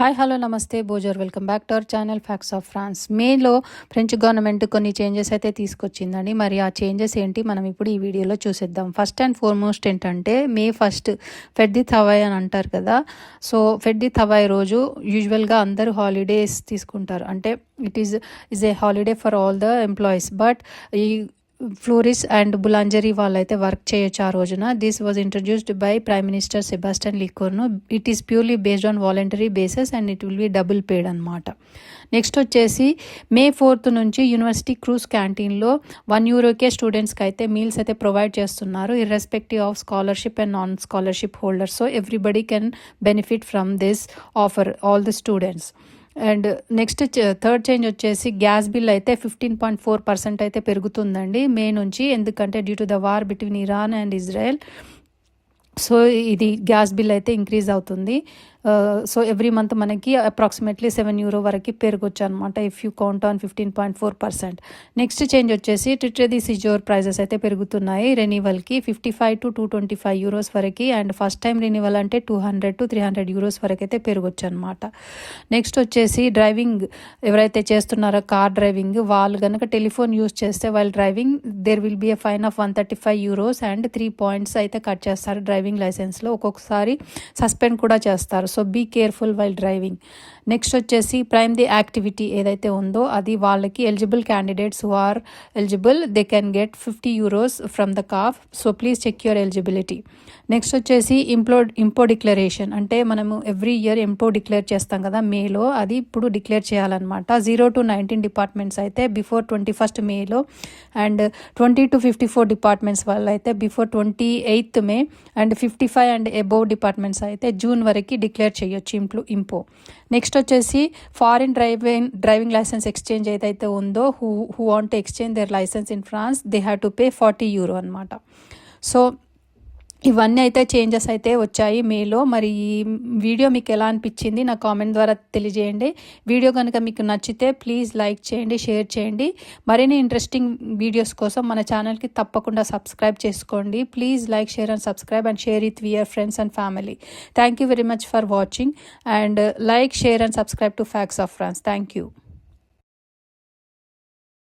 Hi hello నమస్తే bonjour welcome back to our channel facts of France. మేలో French government కొన్ని changes అయితే తీసుకొచ్చిందండి. మరి ఆ చేంజెస్ ఏంటి మనం ఇప్పుడు ఈ వీడియోలో చూసేద్దాం. ఫస్ట్ అండ్ ఫార్మోస్ట్ ఏంటంటే మే 1 ఫెడ్ ది థవాయ్ అని అంటారు కదా. సో ఫెడ్ ది థవాయ్ రోజు యూజువల్గా అందరూ హాలిడేస్ తీసుకుంటారు. అంటే it is a holiday for all the employees. But ఈ ఫ్లోరిస్ అండ్ బులాంజరీ వాళ్ళైతే వర్క్ చేయొచ్చు ఆ రోజున. This was introduced by prime minister Sebastien Lecornu. It is purely based on voluntary basis and it will be double paid అనమాట. Next వచ్చేసి మే 4 నుంచి university cruise క్యాంటీన్లో €1 స్టూడెంట్స్కి అయితే మీల్స్ అయితే ప్రొవైడ్ చేస్తున్నారు, irrespective of scholarship and non scholarship holders. So everybody can benefit from this offer, all the students. And next third change వచ్చేసి gas bill అయితే 15.4% అయితే పెరుగుతుందండి మే నుంచి. ఎందుకంటే due to the war between Iran and Israel. So ఇది gas bill అయితే increase అవుతుంది. So every month మనకి అప్రాక్సిమేట్లీ €7 వరకు పెరగొచ్చు అనమాట if you count on 15.4%. Next change వచ్చేసి ట్రిట్రే ది సిజోర్ ప్రైజెస్ అయితే పెరుగుతున్నాయి రెన్యువల్కి €55 to €225 వరకు. అండ్ ఫస్ట్ టైం రెన్యువల్ అంటే €200 to €300 వరకు అయితే పెరగొచ్చు అనమాట. నెక్స్ట్ వచ్చేసి డ్రైవింగ్ ఎవరైతే చేస్తున్నారో కార్ డ్రైవింగ్ వాళ్ళు కనుక టెలిఫోన్ యూజ్ చేస్తే while driving there will be a fine of €135 and 3 points అయితే కట్ చేస్తారు డ్రైవింగ్ లైసెన్స్లో. ఒక్కొక్కసారి సస్పెండ్ కూడా చేస్తారు. So be careful while driving. Next వచ్చేసి ప్రైమ్ ది యాక్టివిటీ ఏదైతే ఉందో అది వాళ్ళకి eligible candidates who are eligible they can get €50 from the CAF. So please check your eligibility. Next వచ్చేసి ఇంపో డిక్లరేషన్. అంటే మనము ఎవ్రీ ఇయర్ ఇంపో డిక్లేర్ చేస్తాం కదా మేలో, అది ఇప్పుడు డిక్లేర్ చేయాలన్నమాట. 0 to 19 డిపార్ట్మెంట్స్ అయితే బిఫోర్ 21 మేలో అండ్ 20 to 54 డిపార్ట్మెంట్స్ వాళ్ళు అయితే before 28 May and 55 and above departments అయితే జూన్ వరకు డిక్లేర్ చేయొచ్చు ఇంపో. నెక్స్ట్ వచ్చేసి ఫారిన్ డ్రైవింగ్ లైసెన్స్ ఎక్స్చేంజ్ ఏదైతే ఉందో who want to exchange their licence in France they have to pay €40 అనమాట. సో ఇవన్నీ అయితే చేంజెస్ అయితే వచ్చాయి మేలో. మరి ఈ వీడియో మీకు ఎలా అనిపించింది నా కామెంట్ ద్వారా తెలియజేయండి. వీడియో కనుక మీకు నచ్చితే ప్లీజ్ లైక్ చేయండి, షేర్ చేయండి. మరిన్ని ఇంట్రెస్టింగ్ వీడియోస్ కోసం మన ఛానల్కి తప్పకుండా సబ్స్క్రైబ్ చేసుకోండి. Please like, share and subscribe and share it with your friends and family. Thank you very much for watching and like, share and subscribe to facts of France. Thank you.